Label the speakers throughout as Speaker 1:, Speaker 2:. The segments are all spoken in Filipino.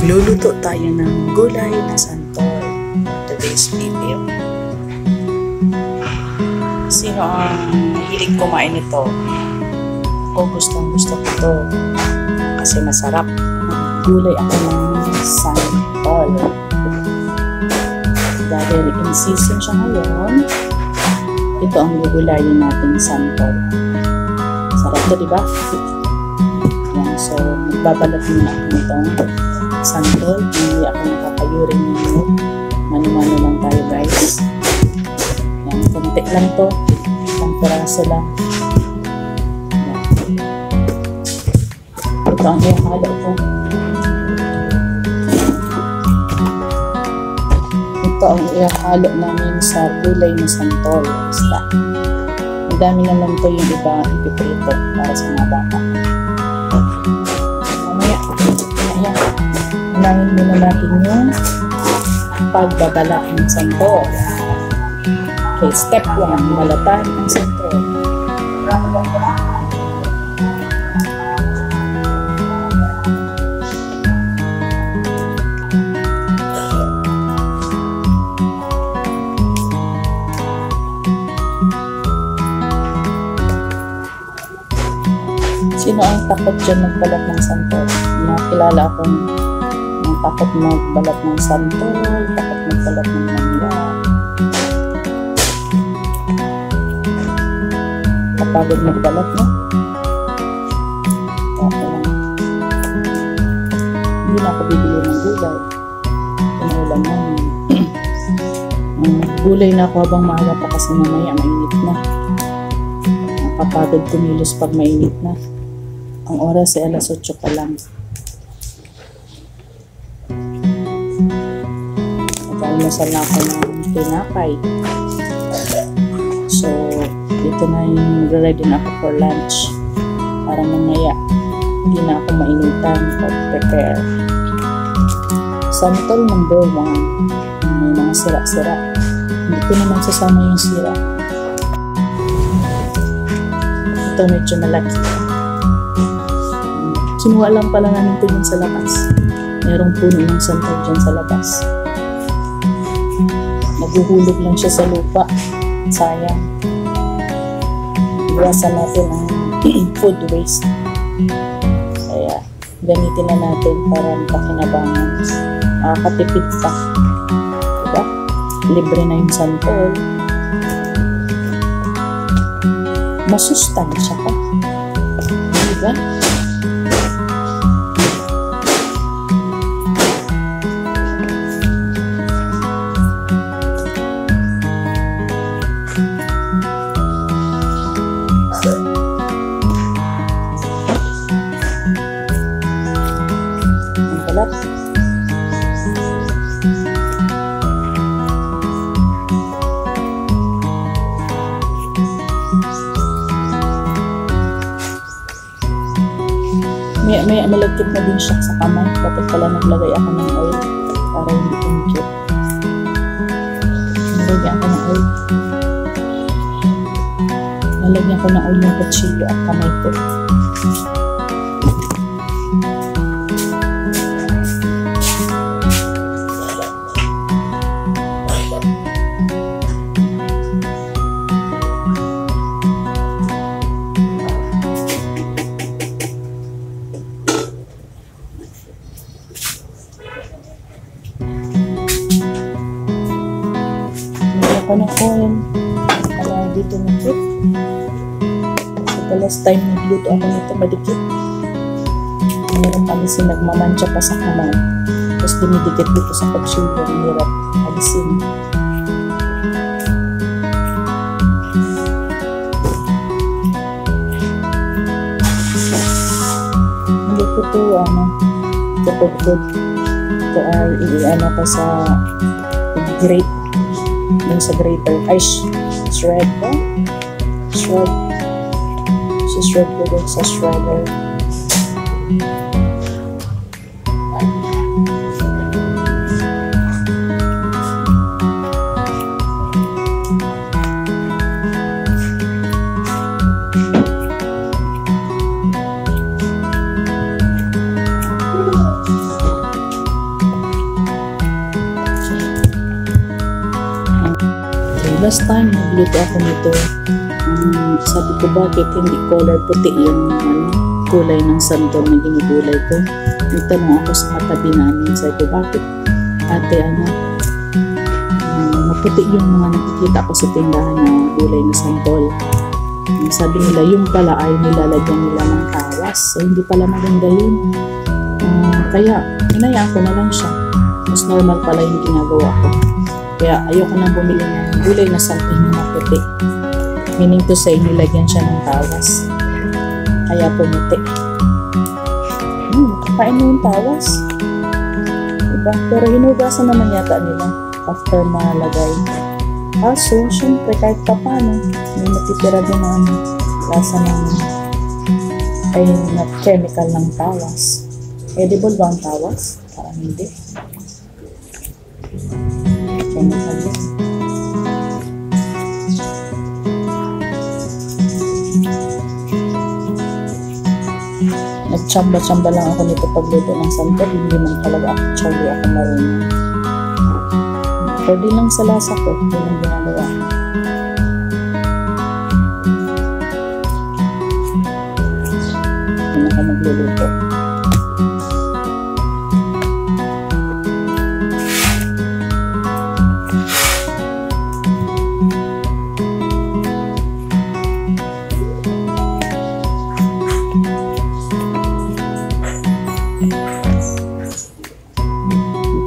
Speaker 1: Magluluto tayo ng gulay na santol for today's video. Sino ang hilig kumain nito? O gustong gusto ko ito kasi masarap. Gulay ako ng santol. Dahil in season siya ngayon, ito ang gugulayin natin santol. Sarap to, diba? Yan, so magbabalat muna ako nitong santol. Hindi ako nakakayurin nyo. Mano-mano lang tayo, guys. Yan, konti lang to. Isang peraso lang. Yan. Ito ang ihalo ko. Ito ang ihalo namin sa gulay na santol. Basta. Madami naman to yung iba ipiprito para sa mga bata. Mamaya. Unahin muna natin yung pagbabala ng santol. Okay, step 1, malatan ng santol. Sino ang takot dyan magbalat ng santol? Nakilala akong takot magbalat ng santol, takot magbalat ng mangga. Kapagod magbalat, no? Okay lang. Hindi na ako bibili ng gulay. Pinulam namin. Gulay na ako habang maaga pa kasi mamaya mainit na. Nakapagod kumilos pag mainit na. Ang oras ay alas 8 pa lang. Nagkamasal na ako ng tinapay. So, dito na yung ready na ako for lunch. Para mamaya, hindi na ako mainitan pag-prepare. Santol number 1. May mga sira-sira. Hindi ko naman sasama yung sira. Ito medyo malaki. Sinuha lang pala namin ito dyan sa labas. Merong puno ng santol dyan sa labas. Naguhulog lang siya sa lupa. Sayang. Iwasan natin ang food waste. Kaya gamitin na natin para makakinabangan. Makakatipid pa. Diba? Libre na yung santol. Masustansya pa. Diba? May malagkit na din siya sa kamay. Dapat pala naglagay ako ng oil para hindi kumikit. Nalagyan ako ng oil. Nalagyan ko ng oil ng kutsilyo at kamay ko. Ako ng oil para dito nagkit. So the last time nagluto ako nito madikit. Mayroon alisin nagmamantsa pa sa kamay. Tapos dinidikit dito sa kutsilyo. Ang hirap alisin. Hindi ko ito tutugtog. Ito ay iiano ko sa grate. Yung sa grater ay shred ko. Shred ko din sa shredder. last time nagluto ako nito. Sabi ko bakit hindi color puti yung kulay ng santol na ginugulay ko. Nagtanong ako sa katabi namin. Sabi ko bakit ate maputi yung mga nakikita ko sa tindahan na gulay na santol. Sabi nila yung pala ay nilalagyan nila ng tawas. So hindi pala maganda yun. Kaya hinayaan ko na lang siya. Mas normal pala yung ginagawa ko. Kaya ayoko nang bumili ng gulay na santol na maputi. Meaning to say, nilagyan siya ng tawas. Kaya pumuti. Kakain mo yung tawas. Diba? Pero hinugasan naman yata nila after malagay. So, syempre, kahit pa paano, may matitira din ang lasa ng chemical ng tawas. Edible ba ang tawas? Parang hindi. Chemical yun. Nagtsamba-tsamba lang ako nito pagluto ng santol. Hindi man talaga actually ako marunong. Pwede lang sa lasa ko. Hindi lang ginagawa. Hindi ako magluluto.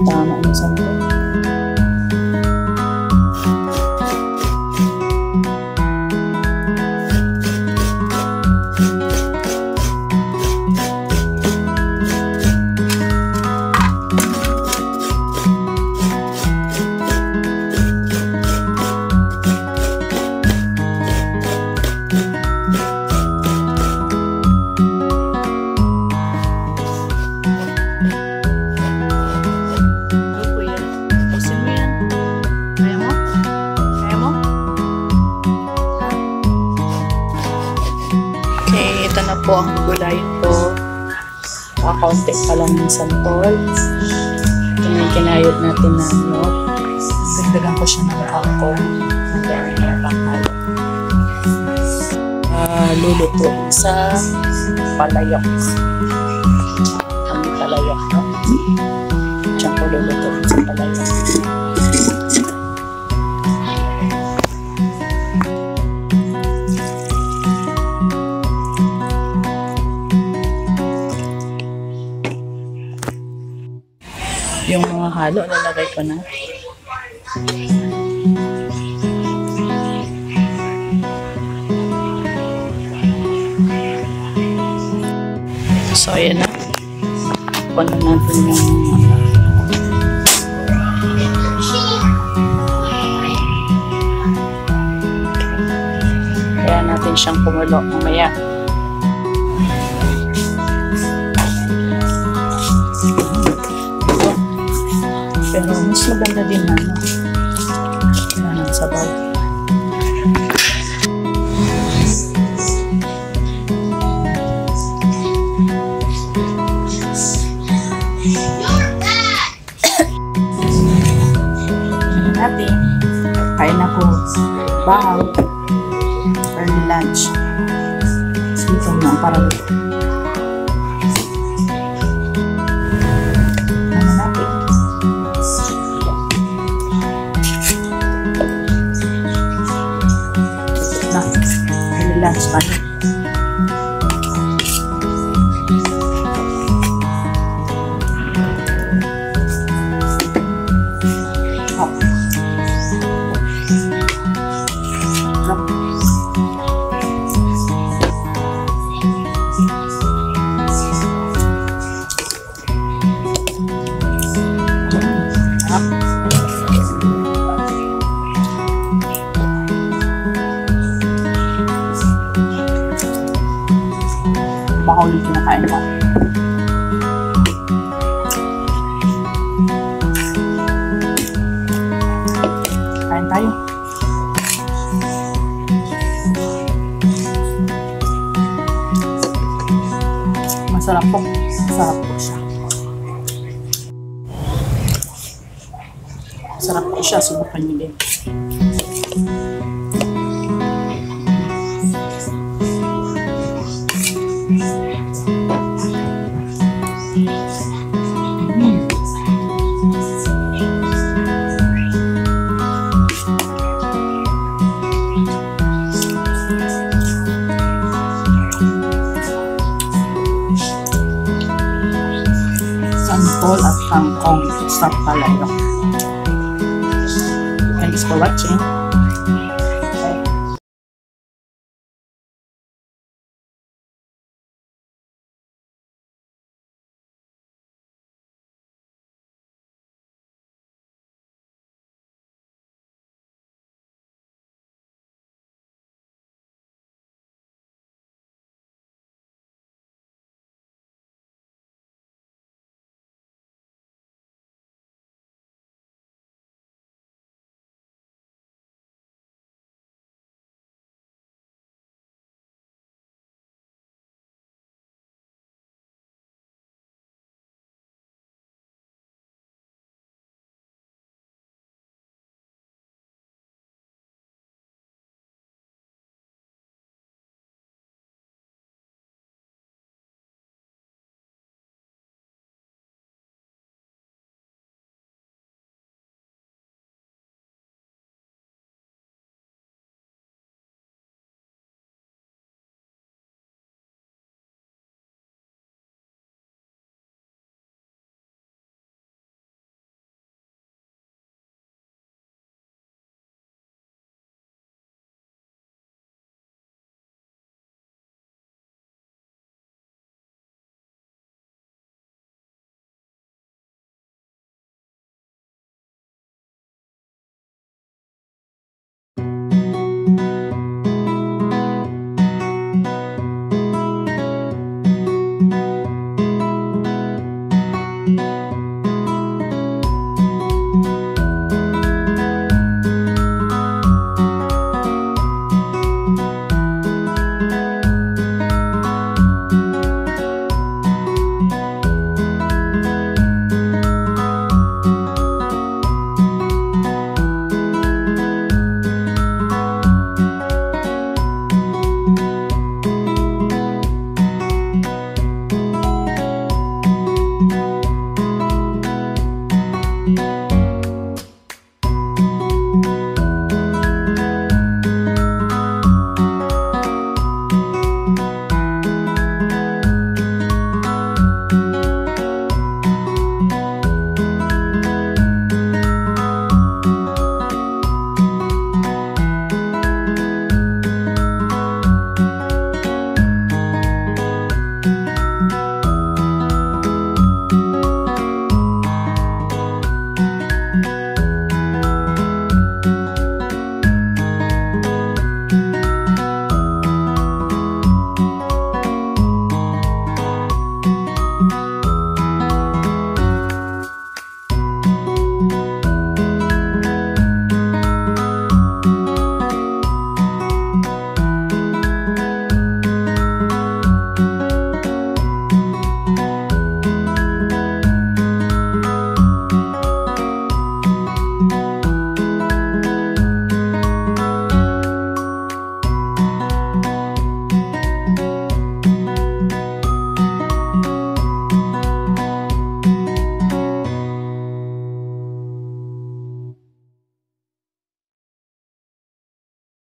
Speaker 1: Tama ang santol. Ito na po ang gulayin ko. Kaunti pa lang ng santol. Ito na yung kinayod natin na nyog. Dagdagan ko siya ng kangkong. Lulutuin sa palayok. Ang palayok, no? Diyan ko lulutuin sa palayok. Yung mga halo, lalagay ko na. So, ayan na. Kunin natin yung kaya natin siyang kumulo mamaya. Pero mas maganda din ng sabaw. Natin, kain ako bahaw early lunch. Ito na parang lunch pa rin. Baka ulit kinakain mo. Kain tayo. Masarap po. Masarap po siya. Masarap po siya. Subukan niyo din. Santol at kangkong. Stop pala yun. Thanks for watching.